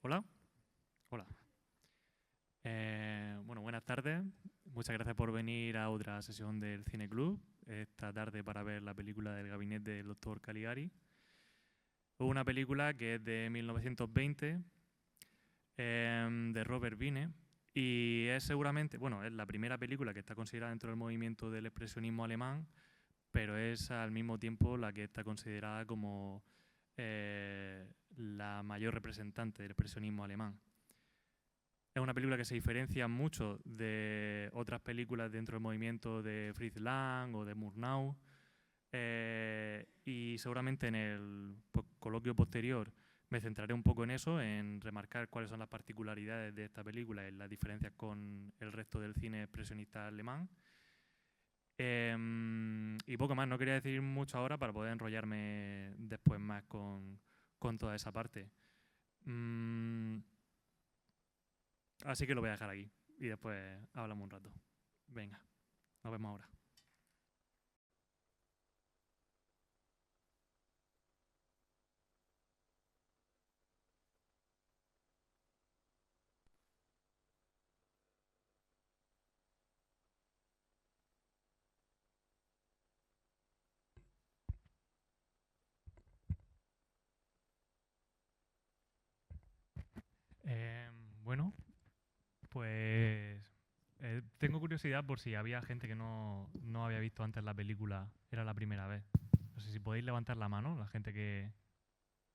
Hola. Hola. Bueno, buenas tardes. Muchas gracias por venir a otra sesión del Cine Club esta tarde para ver la película del gabinete del Dr. Caligari. Una película que es de 1920 de Robert Wiene y es seguramente, bueno, es la primera película que está considerada dentro del movimiento del expresionismo alemán, pero es al mismo tiempo la que está considerada como la mayor representante del expresionismo alemán. Es una película que se diferencia mucho de otras películas dentro del movimiento de Fritz Lang o de Murnau. Y seguramente en el coloquio posterior me centraré un poco en eso, en remarcar cuáles son las particularidades de esta película y las diferencias con el resto del cine expresionista alemán. Y poco más, no quería decir mucho ahora para poder enrollarme después más con toda esa parte. Así que lo voy a dejar aquí y después hablamos un rato. Venga, nos vemos ahora. Eh, bueno, pues tengo curiosidad por si había gente que no había visto antes la película, era la primera vez. No sé si podéis levantar la mano, la gente que...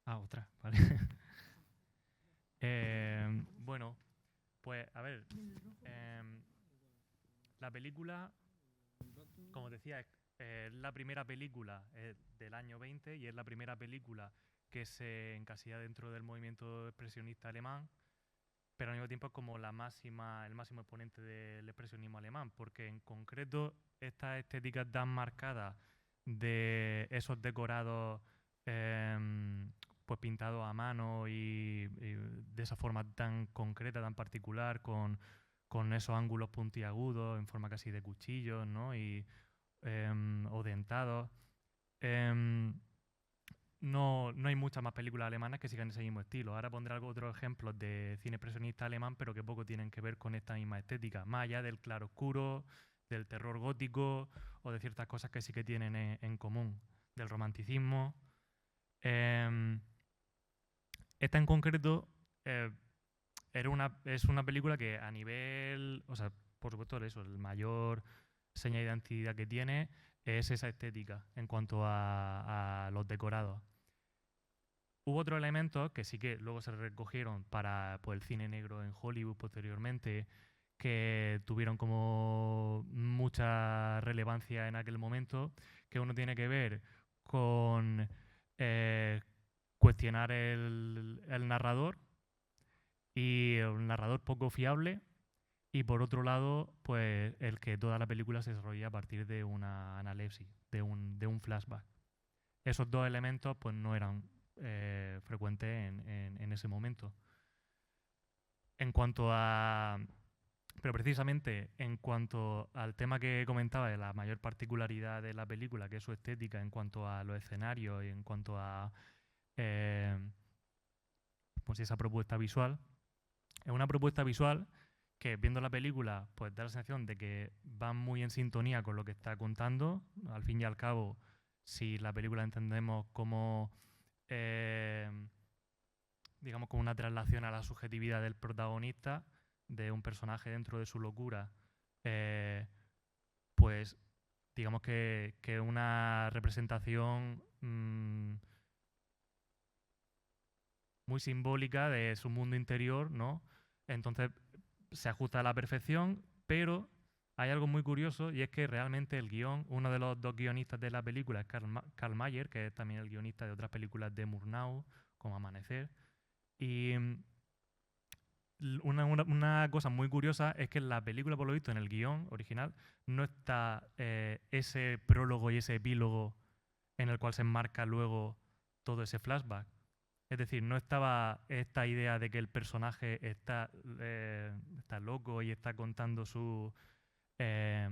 Ah, otra, vale. Bueno, pues a ver, em, la película, como decía, es la primera película del año 20 y es la primera película que se encasilla dentro del movimiento expresionista alemán, pero al mismo tiempo es como el máximo exponente del expresionismo alemán, porque en concreto esta estética tan marcada de esos decorados pues pintados a mano y de esa forma tan concreta, tan particular, con esos ángulos puntiagudos en forma casi de cuchillos, ¿no? O dentados. Em, no hay muchas más películas alemanas que sigan ese mismo estilo. Ahora pondré otros ejemplos de cine expresionista alemán, pero que poco tienen que ver con esta misma estética, más allá del claroscuro, del terror gótico o de ciertas cosas que sí que tienen en común, del romanticismo. Eh, Esta en concreto eh, es una película que a nivel, o sea, por supuesto eso, el mayor seña de identidad que tiene es esa estética en cuanto a los decorados. Hubo otros elementos que sí que luego se recogieron para pues, el cine negro en Hollywood posteriormente, que tuvieron como mucha relevancia en aquel momento, que uno tiene que ver con eh, cuestionar el narrador y un narrador poco fiable, y por otro lado, pues el que toda la película se desarrolla a partir de una analepsis, de un flashback. Esos dos elementos pues no eran frecuentes en ese momento. En cuanto a... Pero precisamente en cuanto al tema que comentaba de la mayor particularidad de la película, que es su estética en cuanto a los escenarios y en cuanto a eh, pues esa propuesta visual, es una propuesta visual que viendo la película pues da la sensación de que va muy en sintonía con lo que está contando. Al fin y al cabo, si la película entendemos como eh, digamos, como una traslación a la subjetividad del protagonista, de un personaje dentro de su locura, eh, pues digamos que una representación muy simbólica de su mundo interior, ¿no? Entonces se ajusta a la perfección, pero hay algo muy curioso y es que realmente el guión, uno de los dos guionistas de la película es Karl Mayer, que es también el guionista de otras películas de Murnau, como Amanecer, y una cosa muy curiosa es que en la película, por lo visto, en el guión original, no está ese prólogo y ese epílogo en el cual se enmarca luego todo ese flashback. Es decir, no estaba esta idea de que el personaje está loco y está contando su... eh,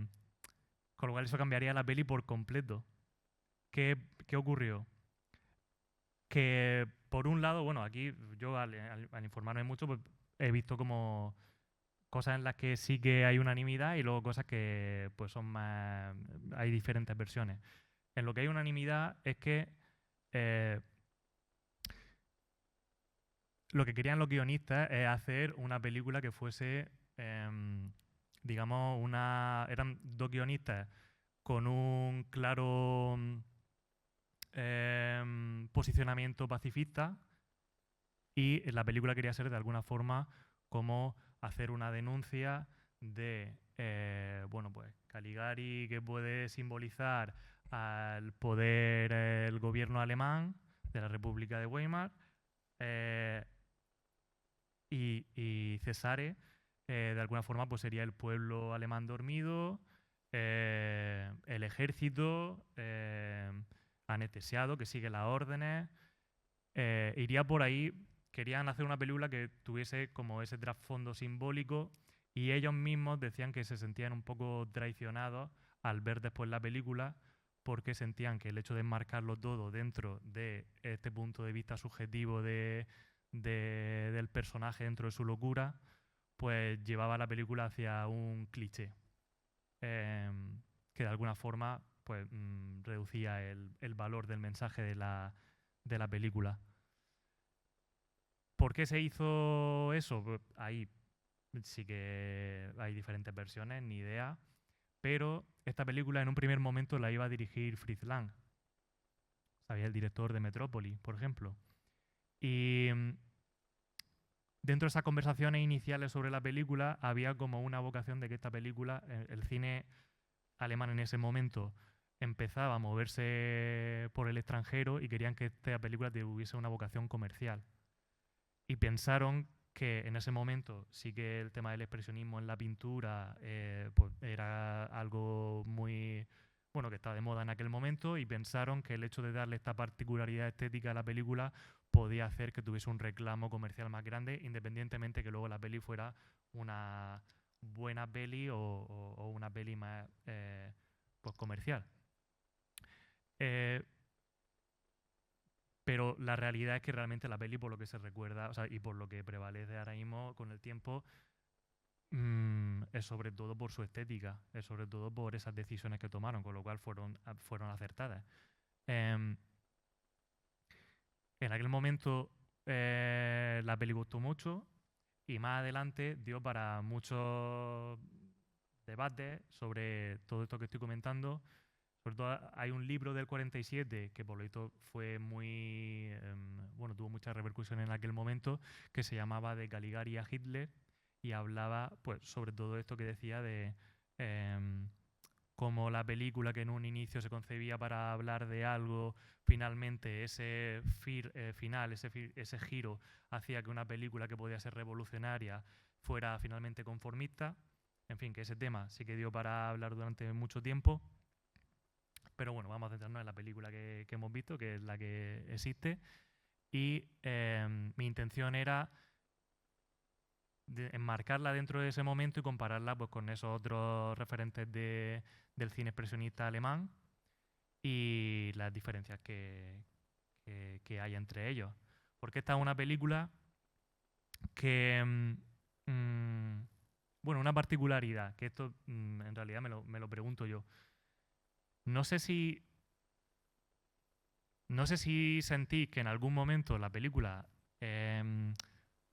con lo cual eso cambiaría la peli por completo. ¿Qué ocurrió? Que por un lado, bueno, aquí yo al informarme mucho, pues he visto como cosas en las que sí que hay unanimidad y luego cosas que pues son más... hay diferentes versiones. En lo que hay unanimidad es que eh, lo que querían los guionistas es hacer una película que fuese, digamos, eran dos guionistas con un claro posicionamiento pacifista y la película quería ser de alguna forma como hacer una denuncia de, bueno, pues Caligari, que puede simbolizar al poder, el gobierno alemán de la República de Weimar, eh, y Cesare, de alguna forma, pues sería el pueblo alemán dormido, el ejército anestesiado que sigue las órdenes. Iría por ahí. Querían hacer una película que tuviese como ese trasfondo simbólico y ellos mismos decían que se sentían un poco traicionados al ver después la película porque sentían que el hecho de enmarcarlo todo dentro de este punto de vista subjetivo del personaje dentro de su locura, pues llevaba la película hacia un cliché que de alguna forma pues reducía el valor del mensaje de la película. ¿Por qué se hizo eso? Pues ahí sí que hay diferentes versiones, ni idea. Pero esta película en un primer momento la iba a dirigir Fritz Lang. ¿Sabía? El director de Metrópoli, por ejemplo. Y dentro de esas conversaciones iniciales sobre la película había como una vocación de que esta película, el cine alemán en ese momento empezaba a moverse por el extranjero y querían que esta película tuviese una vocación comercial. Y pensaron que en ese momento sí que el tema del expresionismo en la pintura pues era algo muy bueno que estaba de moda en aquel momento y pensaron que el hecho de darle esta particularidad estética a la película podía hacer que tuviese un reclamo comercial más grande, independientemente que luego la peli fuera una buena peli o una peli más pues comercial. Pero la realidad es que realmente la peli, por lo que se recuerda, o sea, y por lo que prevalece ahora mismo con el tiempo, es sobre todo por su estética, es sobre todo por esas decisiones que tomaron, con lo cual fueron acertadas. En aquel momento la peli gustó mucho y más adelante dio para muchos debates sobre todo esto que estoy comentando. Sobre todo hay un libro del 47 que por lo visto fue muy, bueno, tuvo mucha repercusión en aquel momento, que se llamaba De Caligari a Hitler y hablaba pues sobre todo esto que decía de cómo la película que en un inicio se concebía para hablar de algo, finalmente ese final, ese giro hacía que una película que podía ser revolucionaria fuera finalmente conformista. En fin, que ese tema sí que dio para hablar durante mucho tiempo. Pero bueno, vamos a centrarnos en la película que hemos visto, que es la que existe. Y mi intención era enmarcarla dentro de ese momento y compararla pues, con esos otros referentes del cine expresionista alemán y las diferencias que hay entre ellos. Porque esta es una película que... bueno, una particularidad, que esto en realidad me lo pregunto yo. No sé si sentís que en algún momento la película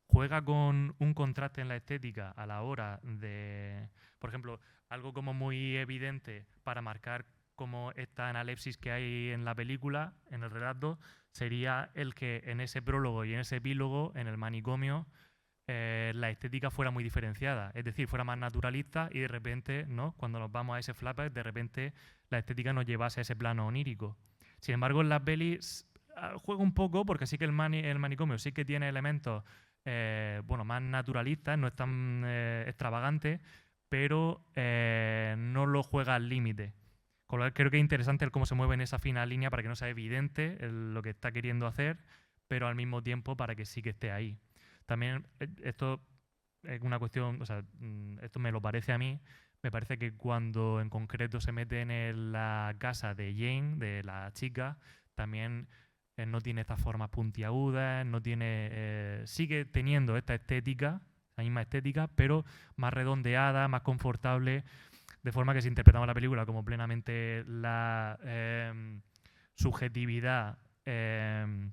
juega con un contraste en la estética a la hora de, por ejemplo, algo como muy evidente para marcar como esta analepsis que hay en la película, en el relato, sería el que en ese prólogo y en ese epílogo, en el manicomio, la estética fuera muy diferenciada, es decir, fuera más naturalista y de repente, ¿no? Cuando nos vamos a ese flashback, de repente la estética nos llevase a ese plano onírico. Sin embargo, en las pelis juega un poco porque sí que el manicomio sí que tiene elementos bueno, más naturalistas, no es tan extravagante, pero no lo juega al límite. Con lo cual creo que es interesante el cómo se mueve en esa fina línea para que no sea evidente lo que está queriendo hacer, pero al mismo tiempo para que sí que esté ahí. También esto es una cuestión, o sea, esto me lo parece a mí, me parece que cuando en concreto se meten en la casa de Jane, de la chica, también no tiene estas formas puntiagudas, no tiene, sigue teniendo esta estética, la misma estética, pero más redondeada, más confortable, de forma que si interpretamos la película como plenamente la subjetividad de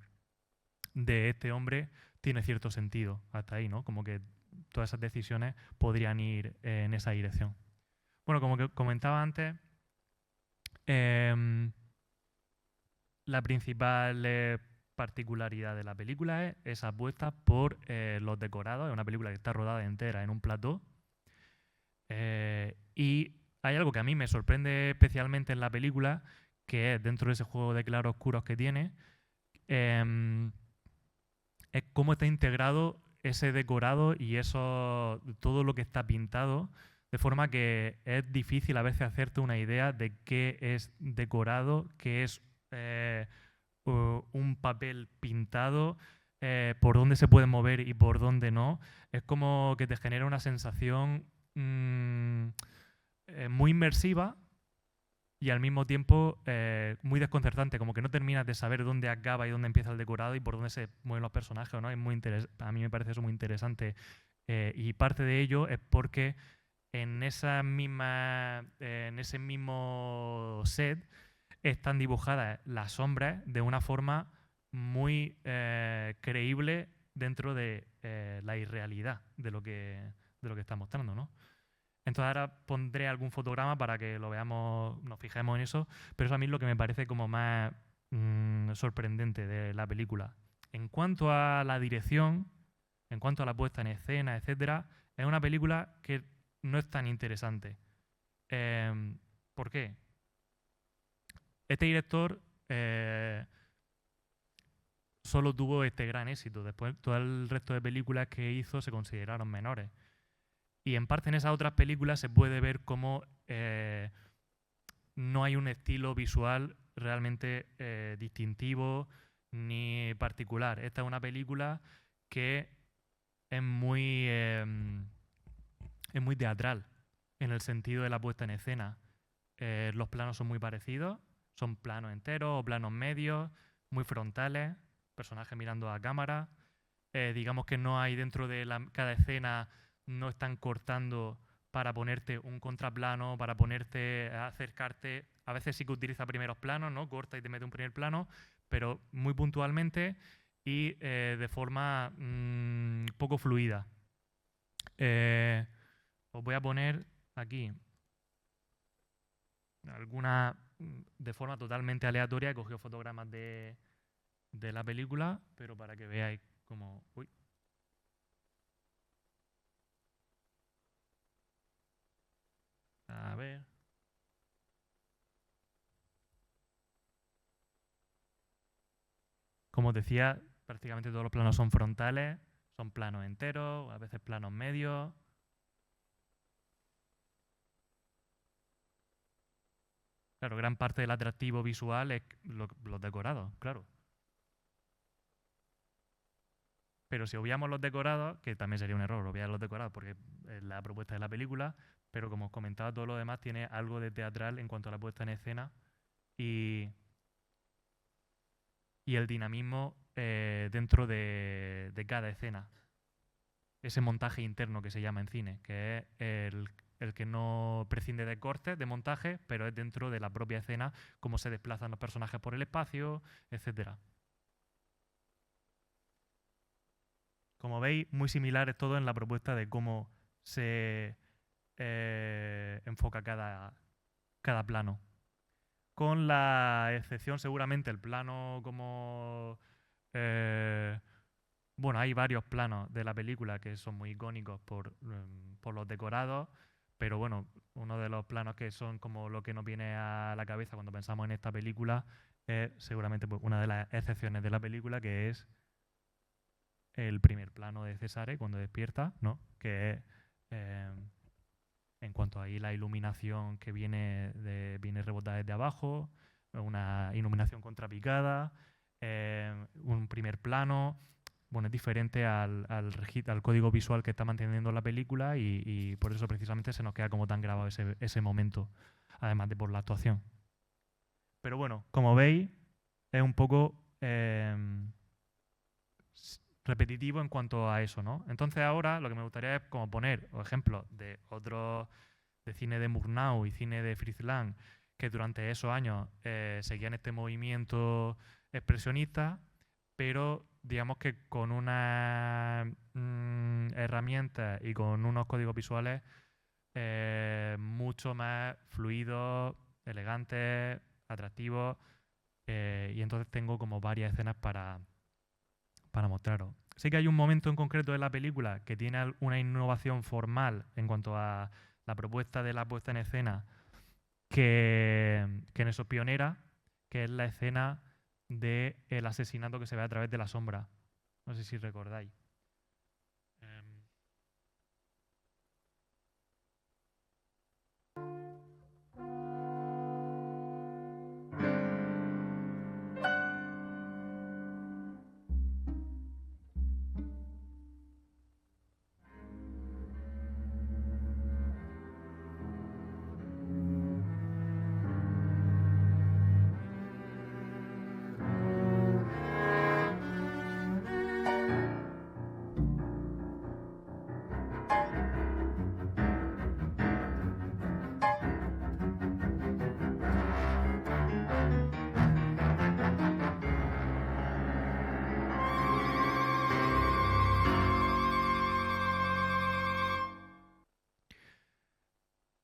este hombre, tiene cierto sentido hasta ahí, ¿no? Como que todas esas decisiones podrían ir en esa dirección. Bueno, como que comentaba antes, la principal particularidad de la película es esa apuesta por los decorados. Es una película que está rodada entera en un plató. Y hay algo que a mí me sorprende especialmente en la película, que es dentro de ese juego de claroscuros que tiene, es cómo está integrado ese decorado y eso, todo lo que está pintado, de forma que es difícil a veces hacerte una idea de qué es decorado, qué es un papel pintado, por dónde se puede mover y por dónde no. Es como que te genera una sensación muy inmersiva y al mismo tiempo muy desconcertante, como que no terminas de saber dónde acaba y dónde empieza el decorado y por dónde se mueven los personajes, ¿no? Es muy a mí me parece eso muy interesante, y parte de ello es porque en esa misma, en ese mismo set están dibujadas las sombras de una forma muy creíble dentro de la irrealidad de lo que está mostrando, ¿no? Entonces ahora pondré algún fotograma para que lo veamos, nos fijemos en eso, pero eso a mí es lo que me parece como más sorprendente de la película. En cuanto a la dirección, en cuanto a la puesta en escena, etcétera, es una película que no es tan interesante. ¿Por qué? Este director solo tuvo este gran éxito. Después todo el resto de películas que hizo se consideraron menores. Y en parte en esas otras películas se puede ver cómo no hay un estilo visual realmente distintivo ni particular. Esta es una película que es muy teatral en el sentido de la puesta en escena. Los planos son muy parecidos, son planos enteros o planos medios, muy frontales, personajes mirando a cámara. Digamos que no hay dentro de cada escena, no están cortando para ponerte un contraplano, para ponerte, acercarte. A veces sí que utiliza primeros planos, ¿no? Corta y te mete un primer plano, pero muy puntualmente y de forma poco fluida. Os voy a poner aquí alguna de forma totalmente aleatoria. He cogido fotogramas de la película, pero para que veáis cómo... Uy. A ver. Como os decía, prácticamente todos los planos son frontales, son planos enteros, a veces planos medios. Claro, gran parte del atractivo visual es los decorados, claro. Pero si obviamos los decorados, que también sería un error obviar los decorados porque es la propuesta de la película, pero como os comentaba, todo lo demás tiene algo de teatral en cuanto a la puesta en escena y el dinamismo dentro de cada escena. Ese montaje interno que se llama en cine, que es el que no prescinde de cortes, de montaje, pero es dentro de la propia escena, cómo se desplazan los personajes por el espacio, etcétera. Como veis, muy similar es todo en la propuesta de cómo se enfoca cada plano. Con la excepción, seguramente, el plano como... bueno, hay varios planos de la película que son muy icónicos por los decorados, pero bueno, uno de los planos que son como lo que nos viene a la cabeza cuando pensamos en esta película es seguramente pues, una de las excepciones de la película, que es el primer plano de Cesare cuando despierta, ¿no? Que es, en cuanto a ahí la iluminación que viene rebotada desde abajo, una iluminación contrapicada, un primer plano. Bueno, es diferente al código visual que está manteniendo la película y por eso precisamente se nos queda como tan grabado ese momento, además de por la actuación. Pero bueno, como veis, es un poco repetitivo en cuanto a eso, ¿no? Entonces ahora lo que me gustaría es como poner ejemplos de otros, de cine de Murnau y cine de Fritz Lang, que durante esos años seguían este movimiento expresionista, pero digamos que con unas herramientas y con unos códigos visuales mucho más fluidos, elegantes, atractivos, y entonces tengo como varias escenas para mostraros. Sé que hay un momento en concreto de la película que tiene una innovación formal en cuanto a la propuesta de la puesta en escena que en eso es pionera, que es la escena del asesinato que se ve a través de la sombra. No sé si recordáis.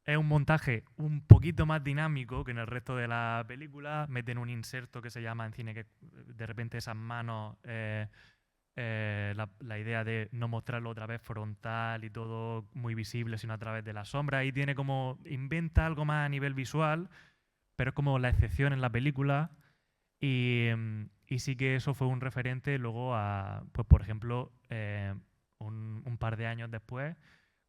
Es un montaje un poquito más dinámico que en el resto de la película. Meten un inserto que se llama en cine que de repente esas manos, la idea de no mostrarlo otra vez frontal y todo muy visible, sino a través de la sombra. Y tiene como, inventa algo más a nivel visual, pero es como la excepción en la película. Y sí que eso fue un referente luego a, pues por ejemplo, un par de años después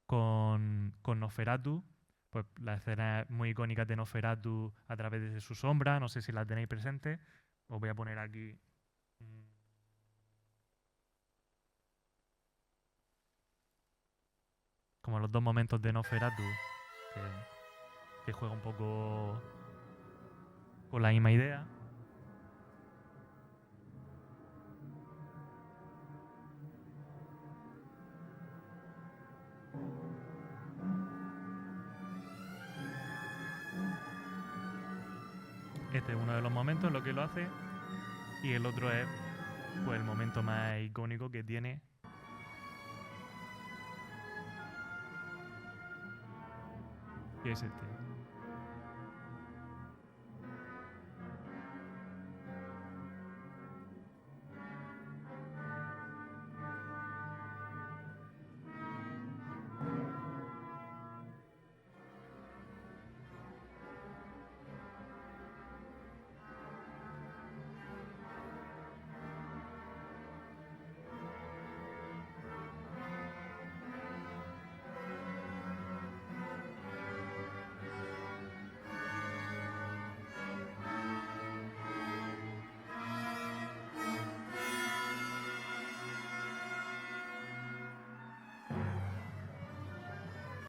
con Nosferatu, pues las escenas muy icónicas de Nosferatu a través de su sombra, no sé si las tenéis presentes, os voy a poner aquí como los dos momentos de Nosferatu que, que juega un poco con la misma idea. Este es uno de los momentos en los que lo hace y el otro es pues el momento más icónico que tiene, que es este.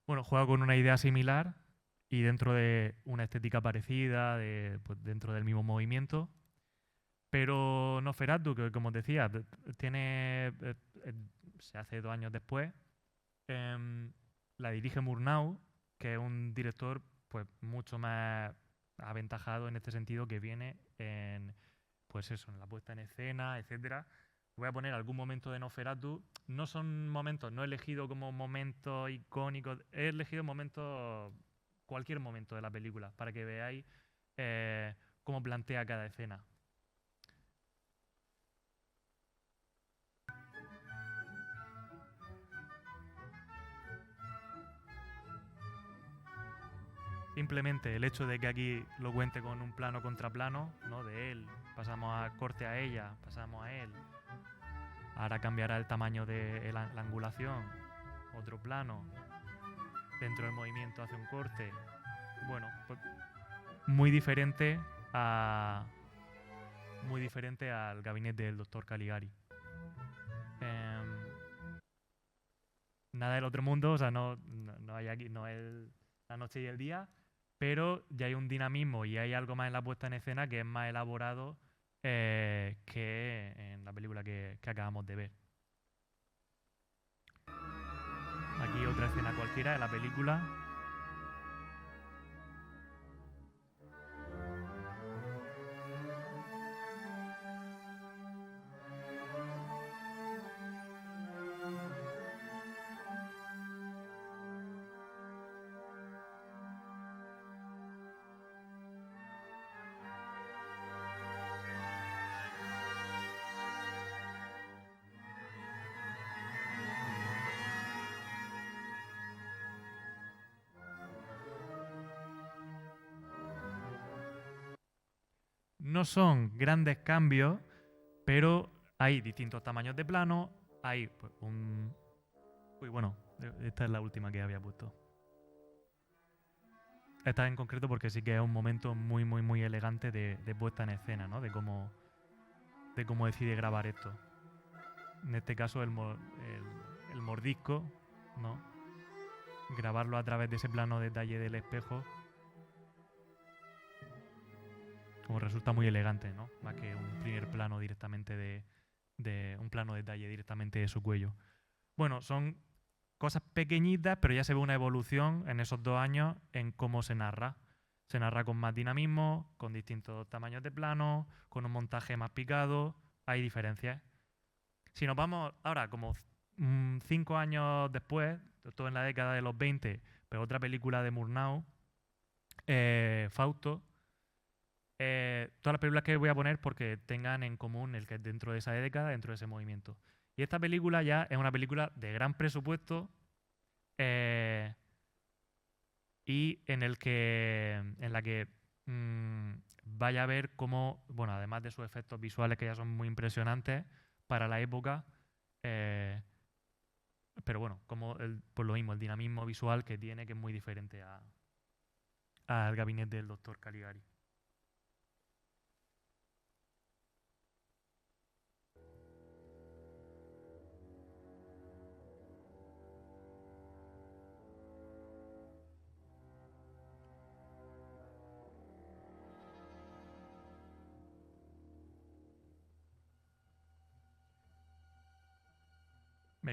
Bueno, juega con una idea similar y dentro de una estética parecida, pues, dentro del mismo movimiento. Pero Nosferatu, que como os decía, tiene, eh, se hace 2 años después, em, la dirige Murnau, que es un director pues mucho más aventajado en este sentido, que viene en, pues eso, en la puesta en escena, etcétera. Voy a poner algún momento de Nosferatu. No son momentos, no he elegido como momentos icónicos, he elegido momentos, cualquier momento de la película, para que veáis cómo plantea cada escena. Simplemente el hecho de que aquí lo cuente con un plano contra plano, ¿no? De él, pasamos a corte a ella, pasamos a él. Ahora cambiará el tamaño de la angulación, otro plano. Dentro del movimiento hace un corte. Bueno, pues muy diferente a muy diferente al gabinete del doctor Caligari. Nada del otro mundo, o sea, no hay aquí, no es la noche y el día, pero ya hay un dinamismo y hay algo más en la puesta en escena que es más elaborado que en la película que acabamos de ver. Aquí otra escena cualquiera de la película. No son grandes cambios, pero hay distintos tamaños de plano. Hay pues, un... Uy, bueno, esta es la última que había puesto. Esta en concreto porque sí que es un momento muy, muy, muy elegante de puesta en escena, ¿no? De cómo decide grabar esto. En este caso, el mordisco, ¿no? Grabarlo a través de ese plano detalle del espejo, como resulta muy elegante, ¿no? Más que un primer plano directamente de un plano detalle directamente de su cuello. Bueno, son cosas pequeñitas, pero ya se ve una evolución en esos 2 años en cómo se narra. Se narra con más dinamismo, con distintos tamaños de plano, con un montaje más picado. Hay diferencias. Si nos vamos ahora, como 5 años después, todo en la década de los 20, pero otra película de Murnau, Fausto, todas las películas que voy a poner porque tengan en común el que es dentro de esa década, dentro de ese movimiento. Y esta película ya es una película de gran presupuesto y en la que vaya a ver cómo, bueno, además de sus efectos visuales que ya son muy impresionantes para la época, pero bueno, como por lo mismo, el dinamismo visual que tiene, que es muy diferente al gabinete del doctor Caligari.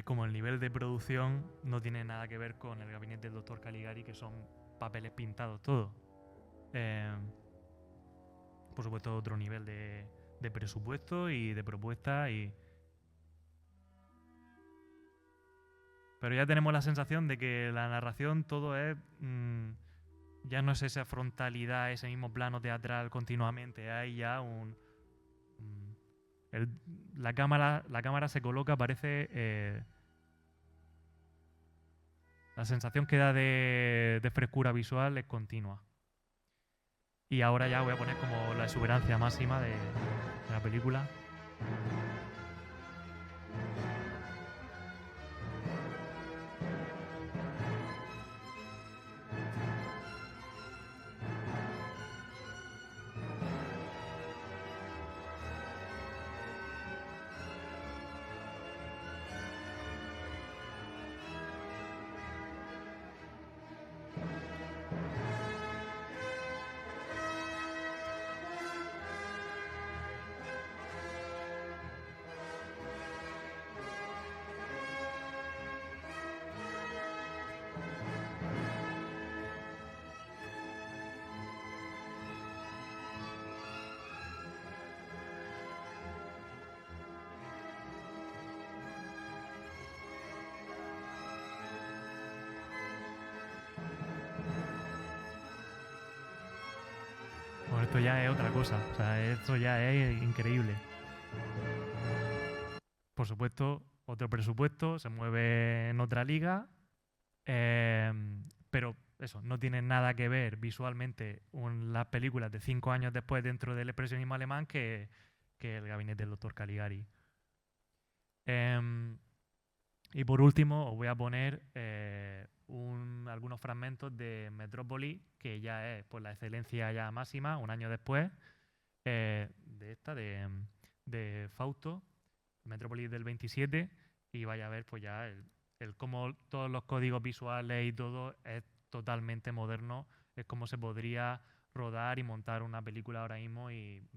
Como el nivel de producción no tiene nada que ver con el gabinete del doctor Caligari, que son papeles pintados todos. Por supuesto, otro nivel de presupuesto y de propuesta. Pero ya tenemos la sensación de que la narración todo es... ya no es esa frontalidad, ese mismo plano teatral continuamente. Hay ya la cámara se coloca, parece... la sensación que da de frescura visual es continua. Y ahora ya voy a poner como la exuberancia máxima de la película. Bueno, esto ya es otra cosa. O sea, esto ya es increíble. Por supuesto, otro presupuesto, se mueve en otra liga. Pero eso, no tiene nada que ver visualmente las películas de 5 años después dentro del expresionismo alemán que el gabinete del doctor Caligari. Y por último, os voy a poner algunos fragmentos de Metrópoli, que ya es pues, la excelencia ya máxima, un año después de Fausto, Metrópoli del 27, y vaya a ver pues ya el cómo todos los códigos visuales y todo es totalmente moderno, es como se podría rodar y montar una película ahora mismo y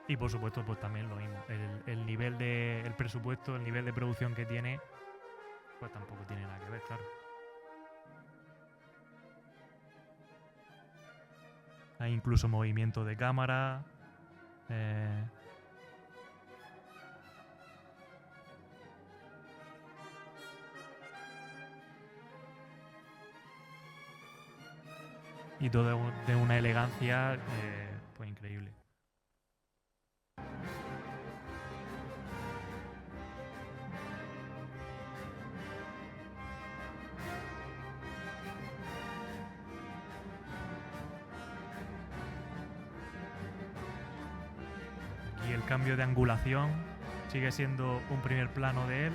Y por supuesto, pues también lo mismo. El nivel el presupuesto, el nivel de producción que tiene, pues tampoco tiene nada que ver, claro. Hay incluso movimiento de cámara. Y todo de una elegancia pues increíble. Y el cambio de angulación sigue siendo un primer plano de él,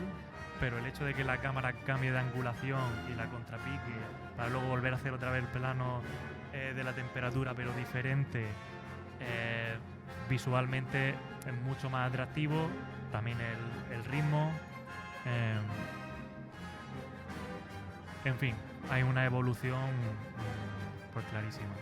pero el hecho de que la cámara cambie de angulación y la contrapique para luego volver a hacer otra vez el plano de la temperatura pero diferente, visualmente es mucho más atractivo. También el ritmo, en fin, hay una evolución pues clarísima.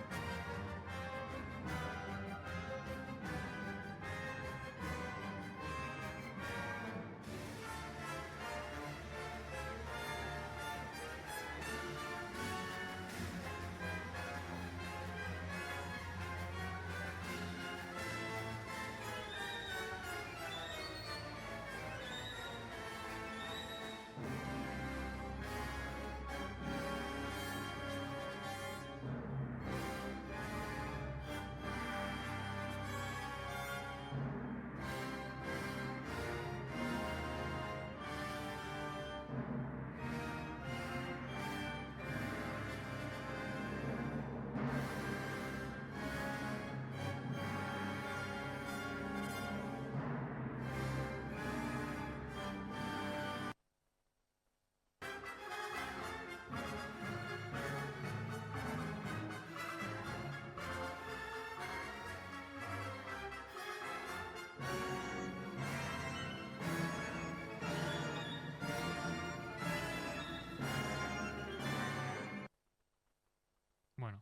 Bueno.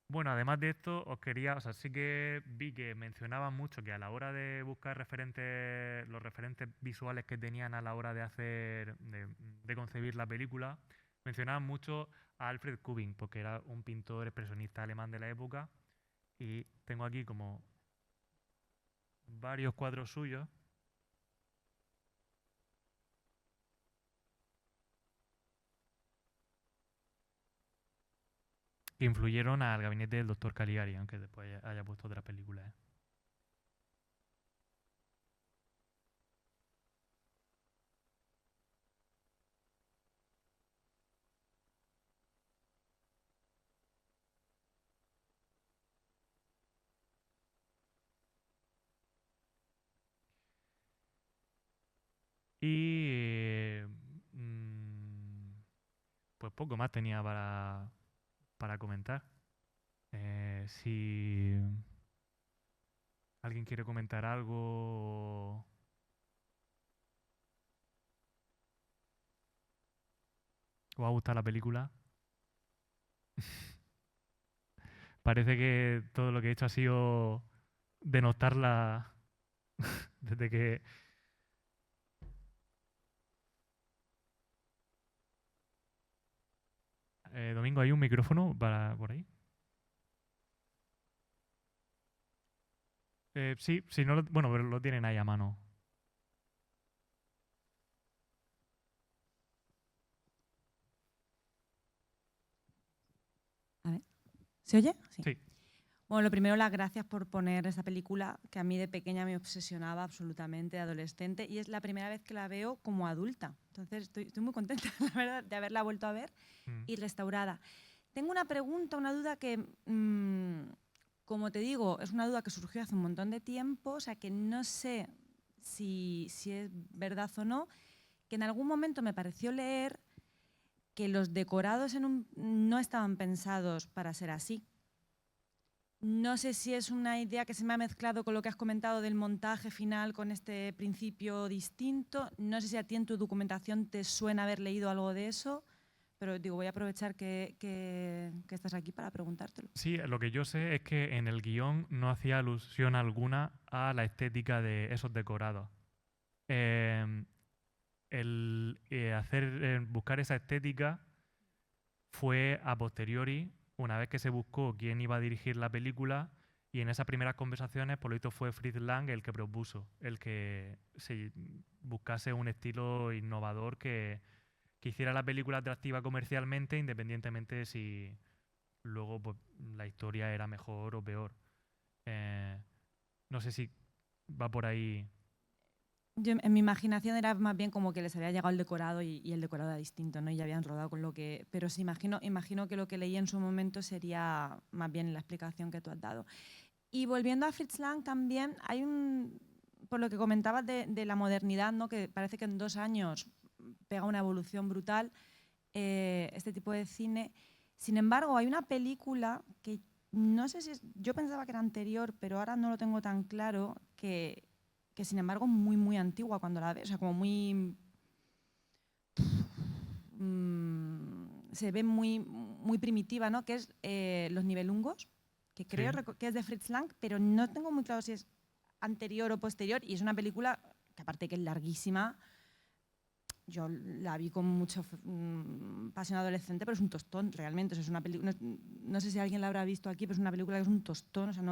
Bueno, además de esto, os quería, o sea, sí que vi que mencionaban mucho que a la hora de buscar referentes, los referentes visuales que tenían a la hora de hacer, de concebir la película, mencionaban mucho a Alfred Kubin, porque era un pintor expresionista alemán de la época, y tengo aquí como varios cuadros suyos. Que influyeron al gabinete del doctor Caligari, aunque después haya puesto otras películas. Y pues poco más tenía para comentar. Si alguien quiere comentar algo. ¿Os ha gustado la película? Parece que todo lo que he hecho ha sido denotarla desde que... Domingo, ¿hay un micrófono por ahí? Sí, si no, bueno, pero lo tienen ahí a mano. A ver, ¿se oye? Sí. Bueno, lo primero, las gracias por poner esa película que a mí de pequeña me obsesionaba absolutamente, de adolescente, y es la primera vez que la veo como adulta. Entonces estoy muy contenta, la verdad, de haberla vuelto a ver y restaurada. Tengo una pregunta, una duda que, como te digo, es una duda que surgió hace un montón de tiempo, o sea que no sé si es verdad o no, que en algún momento me pareció leer que los decorados no estaban pensados para ser así. No sé si es una idea que se me ha mezclado con lo que has comentado del montaje final con este principio distinto. No sé si a ti en tu documentación te suena haber leído algo de eso, pero digo, voy a aprovechar que estás aquí para preguntártelo. Sí, lo que yo sé es que en el guión no hacía alusión alguna a la estética de esos decorados. Em, buscar esa estética fue a posteriori, una vez que se buscó quién iba a dirigir la película, y en esas primeras conversaciones, por lo visto, fue Fritz Lang el que propuso, el que se buscase un estilo innovador que hiciera la película atractiva comercialmente, independientemente de si luego pues, la historia era mejor o peor. No sé si va por ahí. En mi imaginación era más bien como que les había llegado el decorado y el decorado era distinto, ¿no? Y ya habían rodado con lo que... Pero sí, imagino que lo que leí en su momento sería más bien la explicación que tú has dado. Y volviendo a Fritz Lang también, hay por lo que comentabas de la modernidad, ¿no? Que parece que en 2 años pega una evolución brutal este tipo de cine. Sin embargo, hay una película que no sé si yo pensaba que era anterior, pero ahora no lo tengo tan claro, que sin embargo es muy, muy antigua cuando la ves, o sea, como muy... se ve muy, muy primitiva, ¿no? Que es Los Nibelungos, que creo Sí. que es de Fritz Lang, pero no tengo muy claro si es anterior o posterior, y es una película que aparte que es larguísima, yo la vi con mucho pasión adolescente, pero es un tostón realmente. O sea, es una película, no sé si alguien la habrá visto aquí, pero es una película que es un tostón. O sea,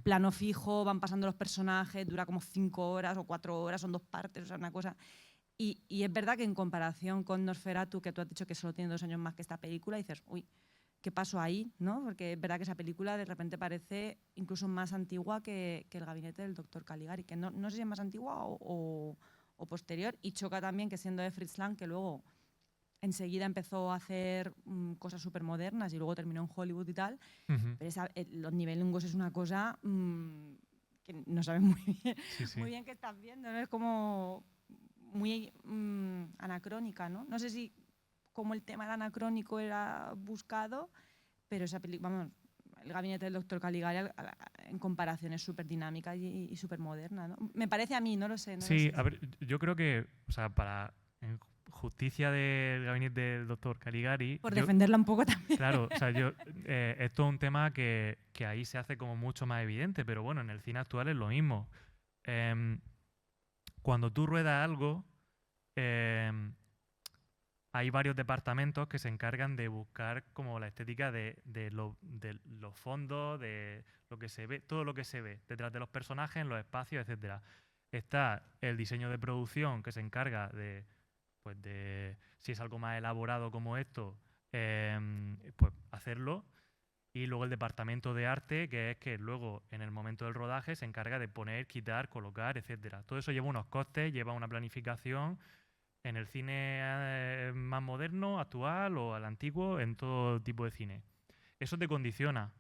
plano fijo, van pasando los personajes, dura como 5 horas o 4 horas, son 2 partes, o sea, una cosa. Y es verdad que en comparación con Nosferatu, que tú has dicho que solo tiene 2 años más que esta película, dices, uy, ¿qué pasó ahí? ¿No? Porque es verdad que esa película de repente parece incluso más antigua que El gabinete del doctor Caligari, que no sé si es más antigua o posterior, y choca también que siendo de Fritz Lang, que luego enseguida empezó a hacer cosas súper modernas y luego terminó en Hollywood y tal, pero Los Nibelungos es una cosa que no sabes Sí, sí. muy bien qué estás viendo, ¿no? Es como muy anacrónica, ¿no? No sé si como el tema del anacrónico era buscado, pero esa película, vamos, El gabinete del doctor Caligari en comparación es súper dinámica y súper moderna, ¿no? Me parece a mí, no lo sé. Sí, a ver, yo creo que, o sea, en justicia del gabinete del doctor Caligari, Por defenderla un poco también. claro, o sea, esto es un tema que ahí se hace como mucho más evidente, pero bueno, en el cine actual es lo mismo. Em, Cuando tú ruedas algo, em, hay varios departamentos que se encargan de buscar como la estética de los fondos, de lo que se ve, todo lo que se ve detrás de los personajes, en los espacios, etcétera. Está el diseño de producción que se encarga pues de si es algo más elaborado como esto, pues hacerlo. Y luego el departamento de arte, que es que luego en el momento del rodaje se encarga de poner, quitar, colocar, etcétera. Todo eso lleva unos costes, lleva una planificación en el cine más moderno, actual o al antiguo, en todo tipo de cine. Eso te condiciona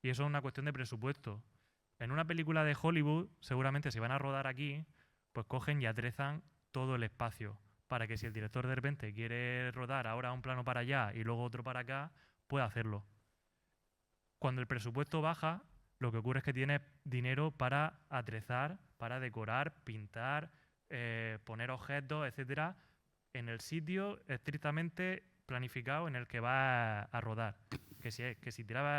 y eso es una cuestión de presupuesto. En una película de Hollywood, seguramente si van a rodar aquí, pues cogen y atrezan todo el espacio para que si el director de repente quiere rodar ahora un plano para allá y luego otro para acá, pueda hacerlo. Cuando el presupuesto baja, lo que ocurre es que tienes dinero para atrezar, para decorar, pintar, poner objetos, etcétera, en el sitio estrictamente planificado en el que va a rodar. Que si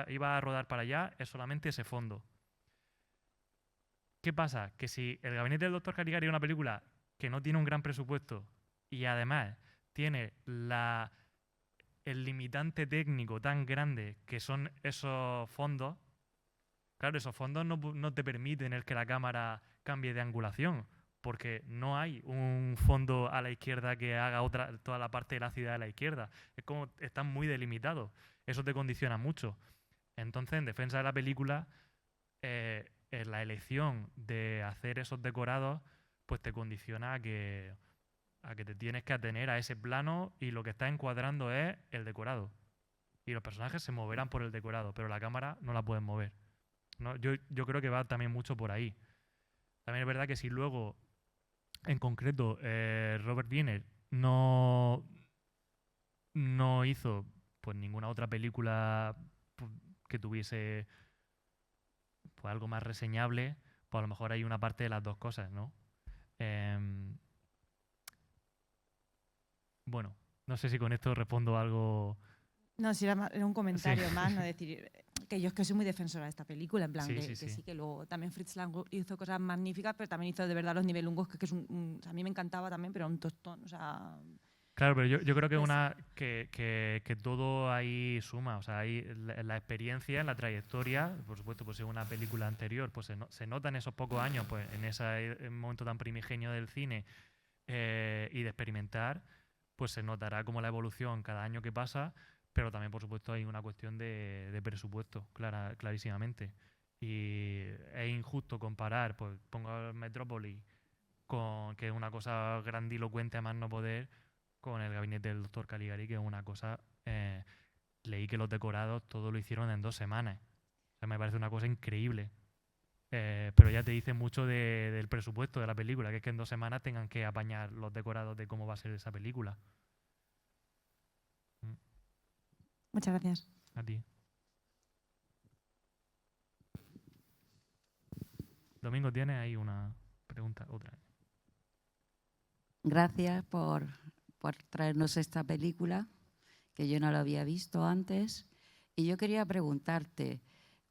iba a rodar para allá, es solamente ese fondo. ¿Qué pasa? Que si El gabinete del doctor Caligari es una película que no tiene un gran presupuesto y además tiene el limitante técnico tan grande que son esos fondos, claro, esos fondos no te permiten el que la cámara cambie de angulación, porque no hay un fondo a la izquierda que haga toda la parte de la ciudad a la izquierda. Es como están muy delimitados. Eso te condiciona mucho. Entonces, en defensa de la película, la elección de hacer esos decorados, pues te condiciona a que te tienes que atener a ese plano y lo que está encuadrando es el decorado. Y los personajes se moverán por el decorado, pero la cámara no la pueden mover. ¿No? Yo creo que va también mucho por ahí. También es verdad que si luego, en concreto, Robert Wiener no hizo pues ninguna otra película pues, que tuviese pues algo más reseñable, pues a lo mejor hay una parte de las dos cosas, ¿no? Bueno, No sé si con esto respondo algo. No, si era un Sí, comentario más, no decir que yo es que soy muy defensora de esta película, en plan sí, que, sí, que sí. sí, que luego también Fritz Lang hizo cosas magníficas, pero también hizo de verdad Los Nibelungos, que es o sea, a mí me encantaba también, pero un tostón, o sea, Claro, pero yo creo que pues, una que todo ahí suma, o sea, ahí la experiencia, la trayectoria, por supuesto, pues en una película anterior, pues se nota en esos pocos años, pues en ese momento tan primigenio del cine y de experimentar, pues se notará como la evolución cada año que pasa, pero también, por supuesto, hay una cuestión de presupuesto, clarísimamente. Y es injusto comparar, pues pongo Metrópolis, con que es una cosa grandilocuente a más no poder, con el gabinete del doctor Caligari, que es una cosa... leí que los decorados todo lo hicieron en 2 semanas. O sea, me parece una cosa increíble. Pero ya te dice mucho del presupuesto de la película, que es que en 2 semanas tengan que apañar los decorados de cómo va a ser esa película. Mm, muchas gracias. A ti. Domingo, ¿tienes ahí una pregunta? Otra. Gracias por traernos esta película, que yo no la había visto antes. Y yo quería preguntarte,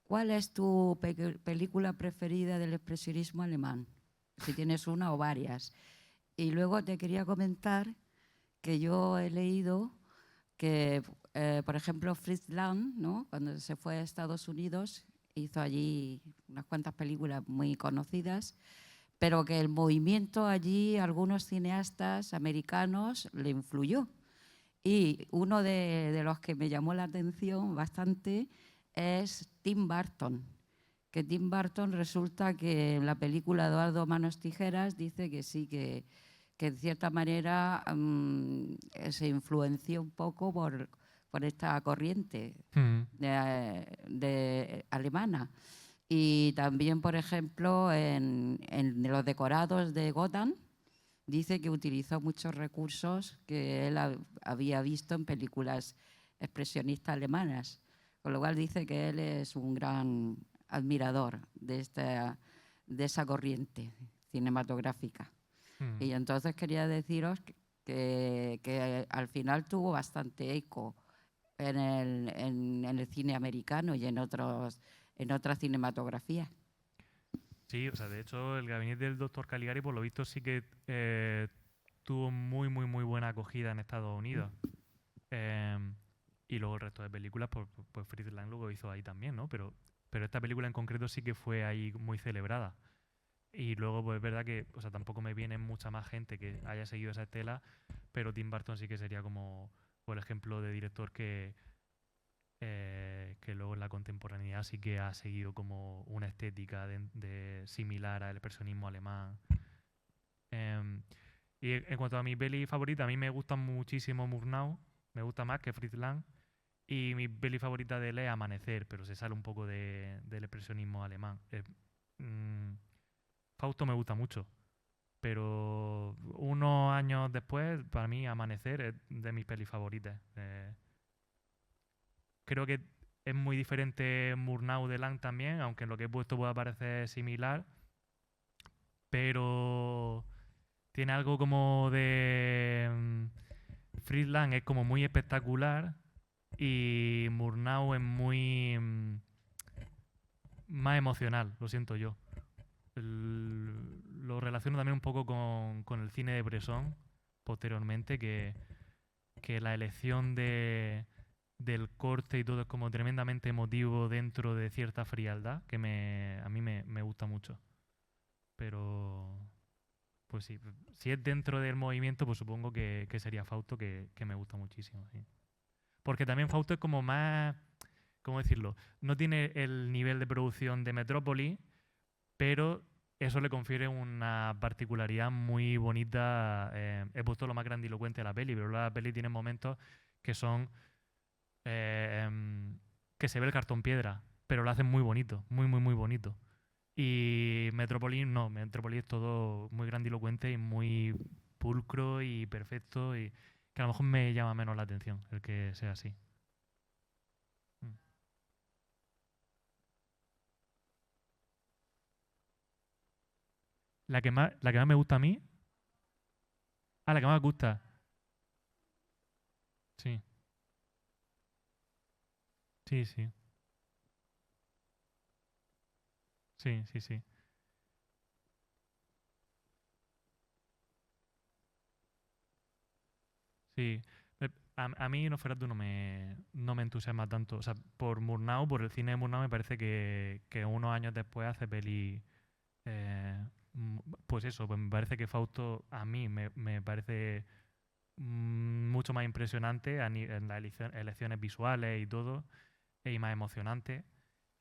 ¿cuál es tu película preferida del expresionismo alemán? Si tienes una o varias. Y luego te quería comentar que yo he leído que, por ejemplo, Fritz Lang, ¿no?, cuando se fue a Estados Unidos, hizo allí unas cuantas películas muy conocidas, pero que el movimiento allí, algunos cineastas americanos le influyó. Y uno de los que me llamó la atención bastante es Tim Burton, que Tim Burton resulta que en la película Eduardo Manos Tijeras dice que sí, que en cierta manera se influenció un poco por esta corriente Mm, de alemana. Y también, por ejemplo, en los decorados de Gotham, dice que utilizó muchos recursos que él había visto en películas expresionistas alemanas, con lo cual dice que él es un gran admirador de esa corriente cinematográfica. mm. Y entonces quería deciros que al final tuvo bastante eco en el cine americano y en otras cinematografías. Sí, o sea, de hecho, el gabinete del doctor Caligari, por lo visto, sí que tuvo muy, muy, muy buena acogida en Estados Unidos. Y luego el resto de películas, pues Fritz Lang lo hizo ahí también, ¿no? Pero esta película en concreto sí que fue ahí muy celebrada. Y luego, pues es verdad que, o sea, tampoco me viene mucha más gente que haya seguido esa estela, pero Tim Burton sí que sería como el ejemplo de director que luego en la contemporaneidad sí que ha seguido como una estética de similar al expresionismo alemán. Em, y en cuanto a mi peli favorita, a mí me gusta muchísimo Murnau, me gusta más que Fritz Lang. Y mi peli favorita de él es Amanecer, pero se sale un poco del expresionismo alemán. Mm, Fausto me gusta mucho, pero unos años después, para mí Amanecer es de mis pelis favoritas. Creo que es muy diferente Murnau de Lang también, aunque en lo que he puesto pueda parecer similar, pero tiene algo como de... Fritz Lang es como muy espectacular y Murnau es muy... más emocional, lo siento yo. Lo relaciono también un poco con el cine de Bresson posteriormente, que la elección del corte y todo es como tremendamente emotivo dentro de cierta frialdad, que a mí me gusta mucho. Pero, pues sí, si es dentro del movimiento, pues supongo que sería Fausto, que me gusta muchísimo, sí. Porque también Fausto es como más, ¿cómo decirlo? No tiene el nivel de producción de Metrópoli, pero eso le confiere una particularidad muy bonita. He puesto lo más grandilocuente de la peli, pero la peli tiene momentos que son que se ve el cartón piedra, pero lo hacen muy bonito, muy, muy, muy bonito. Y Metrópolis no, Metrópolis es todo muy grandilocuente y muy pulcro y perfecto y que a lo mejor me llama menos la atención el que sea así. Mm. La que más me gusta a mí, la que más me gusta. Sí, sí, sí. Sí, sí, sí. Sí. A mí Nosferatu no me entusiasma tanto. O sea, por Murnau, por el cine de Murnau, me parece que unos años después hace peli. eh, mm, pues eso, pues me parece que Fausto a mí me parece mucho más impresionante en las elecciones visuales y todo, y más emocionante.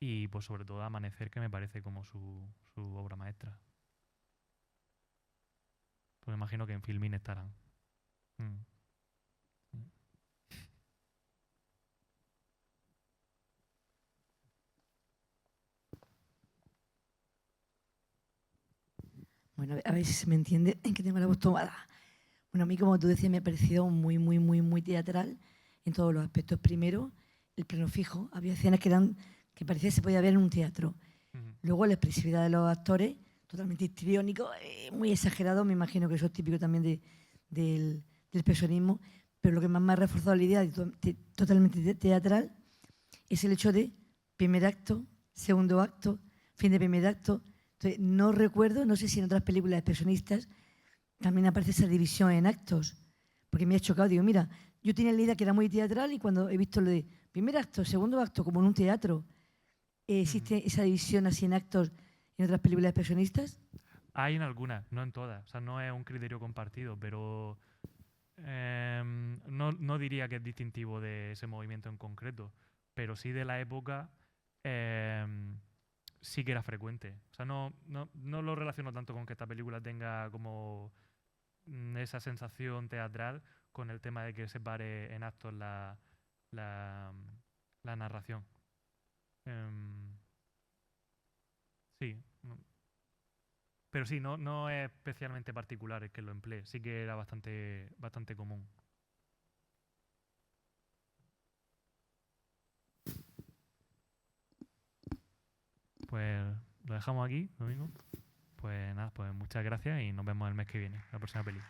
Y pues sobre todo Amanecer, que me parece como su obra maestra. Pues me imagino que en Filmin estarán. Mm, mm. Bueno, a ver si se me entiende, en que tengo la voz tomada. Bueno, a mí, como tú decías, me ha parecido muy, muy, muy, muy teatral en todos los aspectos. Primero, el plano fijo. Había escenas que parecía que se podía ver en un teatro. Ujú. Luego, la expresividad de los actores, totalmente histriónico, muy exagerado. Me imagino que eso es típico también del expresionismo. Pero lo que más me ha reforzado la idea totalmente teatral es el hecho de primer acto, segundo acto, fin de primer acto. Entonces, no recuerdo, no sé si en otras películas expresionistas también aparece esa división en actos, porque me ha chocado. Digo, mira, yo tenía la idea que era muy teatral y cuando he visto lo de primer acto, segundo acto, como en un teatro, Ujú. ¿existe esa división así en actos en otras películas expresionistas? Hay en algunas, no en todas. O sea, no es un criterio compartido, pero no diría que es distintivo de ese movimiento en concreto, pero sí de la época em, sí que era frecuente. O sea, no lo relaciono tanto con que esta película tenga como esa sensación teatral con el tema de que separe en actos la, la narración. Em, sí, pero sí, no es especialmente particular el que lo emplee, sí que era bastante común. Pues lo dejamos aquí, Domingo. Pues nada, pues muchas gracias y nos vemos el mes que viene, la próxima peli.